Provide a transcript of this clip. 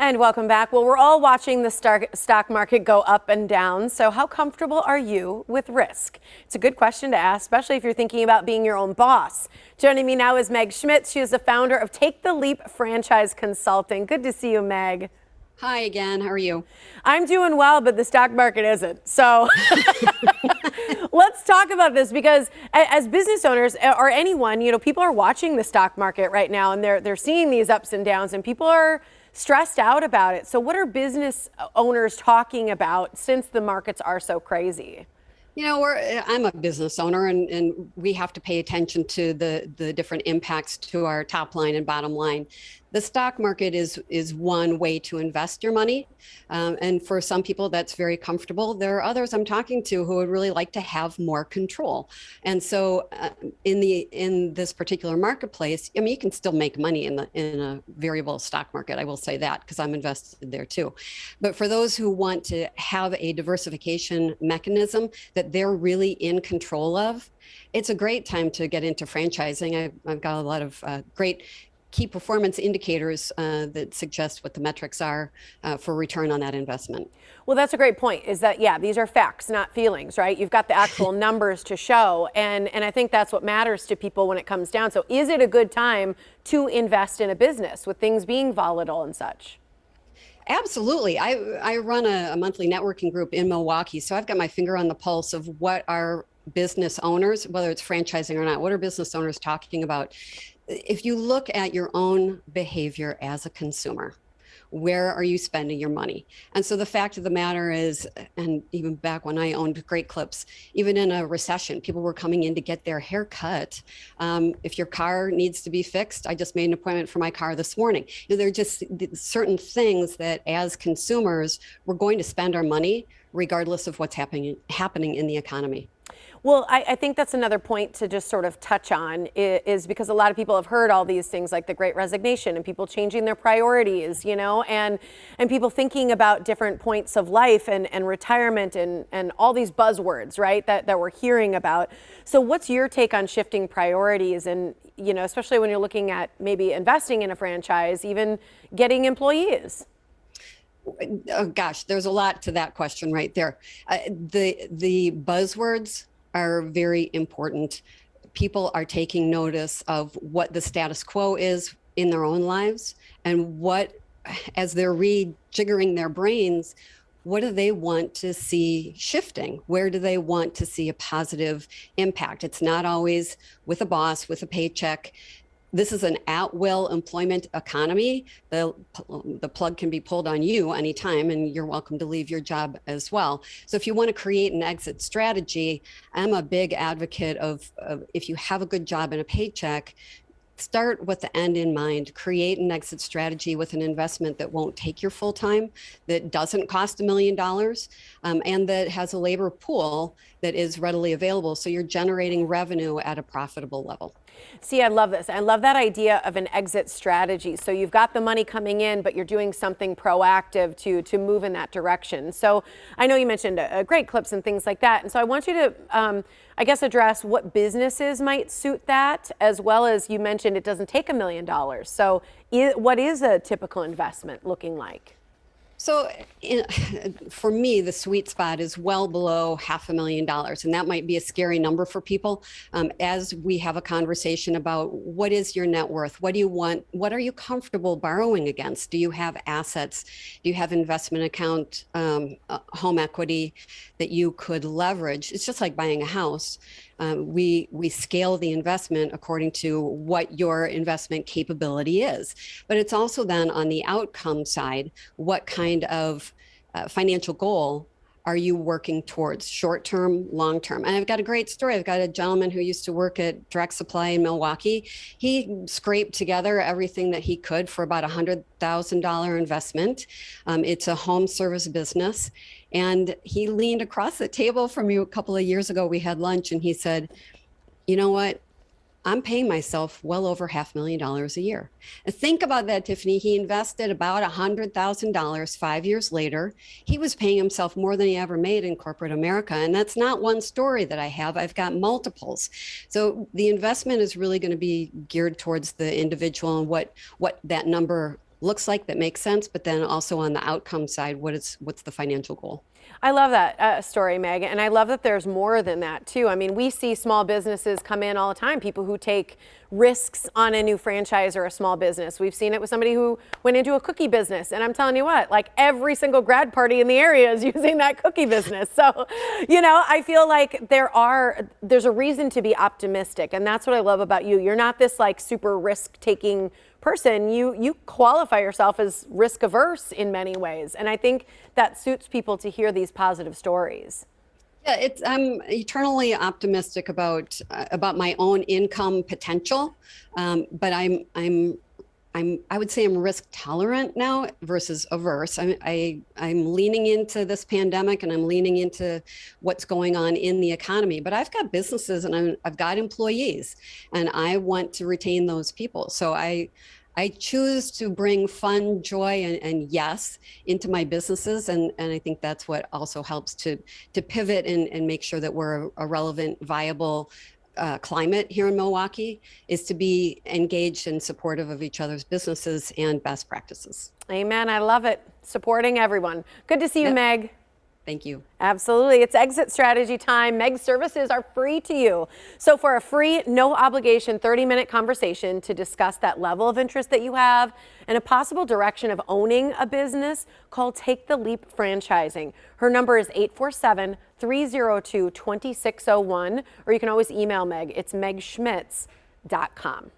And welcome back. Well, we're all watching the stock market go up and down. So how comfortable are you with risk? It's a good question to ask, especially if you're thinking about being your own boss. Joining me now is Meg Schmitz. She is the founder of Take the Leap Franchise Consulting. Good to see you, Meg. Hi again. How are you? I'm doing well, but the stock market isn't. So let's talk about this, because as business owners or anyone, people are watching the stock market right now, and they're seeing these ups and downs, and people are stressed out about it. So what are business owners talking about since the markets are so crazy? I'm a business owner, and we have to pay attention to the different impacts to our top line and bottom line. The stock market is one way to invest your money. And for some people, that's very comfortable. There are others I'm talking to who would really like to have more control. And so in this particular marketplace, I mean, you can still make money in a variable stock market. I will say that because I'm invested there too. But for those who want to have a diversification mechanism that they're really in control of, it's a great time to get into franchising. I've got a lot of great key performance indicators that suggest what the metrics are for return on that investment. Well, that's a great point, is that, yeah, these are facts, not feelings, right? You've got the actual numbers to show. And I think that's what matters to people when it comes down. So is it a good time to invest in a business with things being volatile and such? Absolutely. I run a monthly networking group in Milwaukee. So I've got my finger on the pulse of what our business owners, whether it's franchising or not, what are business owners talking about? If you look at your own behavior as a consumer, where are you spending your money? And so the fact of the matter is, and even back when I owned Great Clips, even in a recession, people were coming in to get their hair cut. If your car needs to be fixed, I just made an appointment for my car this morning. There are just certain things that as consumers, we're going to spend our money regardless of what's happening in the economy. Well, I think that's another point to just sort of touch on, is because a lot of people have heard all these things like the Great Resignation and people changing their priorities, and people thinking about different points of life and retirement and all these buzzwords, right, that we're hearing about. So what's your take on shifting priorities and, especially when you're looking at maybe investing in a franchise, even getting employees? Oh gosh, there's a lot to that question right there. The buzzwords are very important. People are taking notice of what the status quo is in their own lives, and what, as they're rejiggering their brains, what do they want to see shifting? Where do they want to see a positive impact? It's not always with a boss, with a paycheck. This is an at-will employment economy. The plug can be pulled on you anytime, and you're welcome to leave your job as well. So if you want to create an exit strategy, I'm a big advocate of if you have a good job and a paycheck, start with the end in mind. Create an exit strategy with an investment that won't take your full time, that doesn't cost $1 million, and that has a labor pool that is readily available. So you're generating revenue at a profitable level. See, I love this. I love that idea of an exit strategy. So you've got the money coming in, but you're doing something proactive to move in that direction. So I know you mentioned Great Clips and things like that. And so I want you to, address what businesses might suit that, as well as you mentioned it doesn't take $1 million. So what is a typical investment looking like? So for me, the sweet spot is well below $500,000. And that might be a scary number for people. As we have a conversation about what is your net worth? What do you want? What are you comfortable borrowing against? Do you have assets? Do you have investment account, home equity that you could leverage? It's just like buying a house. We scale the investment according to what your investment capability is. But it's also then on the outcome side, what kind of financial goal are you working towards, short term, long term? And I've got a great story. I've got a gentleman who used to work at Direct Supply in Milwaukee. He scraped together everything that he could for about $100,000 investment. It's a home service business. And he leaned across the table from me a couple of years ago. We had lunch and he said, you know what? I'm paying myself well over $500,000 a year. And think about that, Tiffany. He invested about $100,000 5 years later. He was paying himself more than he ever made in corporate America. And that's not one story that I have. I've got multiples. So the investment is really going to be geared towards the individual and what that number looks like that makes sense, but then also on the outcome side, what's the financial goal? I love that story, Meg, and I love that there's more than that too. I mean, we see small businesses come in all the time, people who take risks on a new franchise or a small business. We've seen it with somebody who went into a cookie business, and I'm telling you what, like every single grad party in the area is using that cookie business. So, I feel like there's a reason to be optimistic, and that's what I love about you. You're not this like super risk-taking person. You qualify yourself as risk averse in many ways, and I think that suits people to hear these positive stories. Yeah, I'm eternally optimistic about my own income potential, but I would say I'm risk tolerant now versus averse. I'm leaning into this pandemic, and I'm leaning into what's going on in the economy. But I've got businesses, and I've got employees, and I want to retain those people. So I choose to bring fun, joy, and yes into my businesses, and I think that's what also helps to pivot and make sure that we're a relevant, viable climate here in Milwaukee, is to be engaged and supportive of each other's businesses and best practices. Amen. I love it. Supporting everyone. Good to see you, Yep. Meg. Thank you. Absolutely. It's exit strategy time. Meg's services are free to you. So for a free, no obligation 30-minute conversation to discuss that level of interest that you have and a possible direction of owning a business, call Take the Leap Franchising. Her number is 847-302-2601, or you can always email Meg. It's megschmitz.com.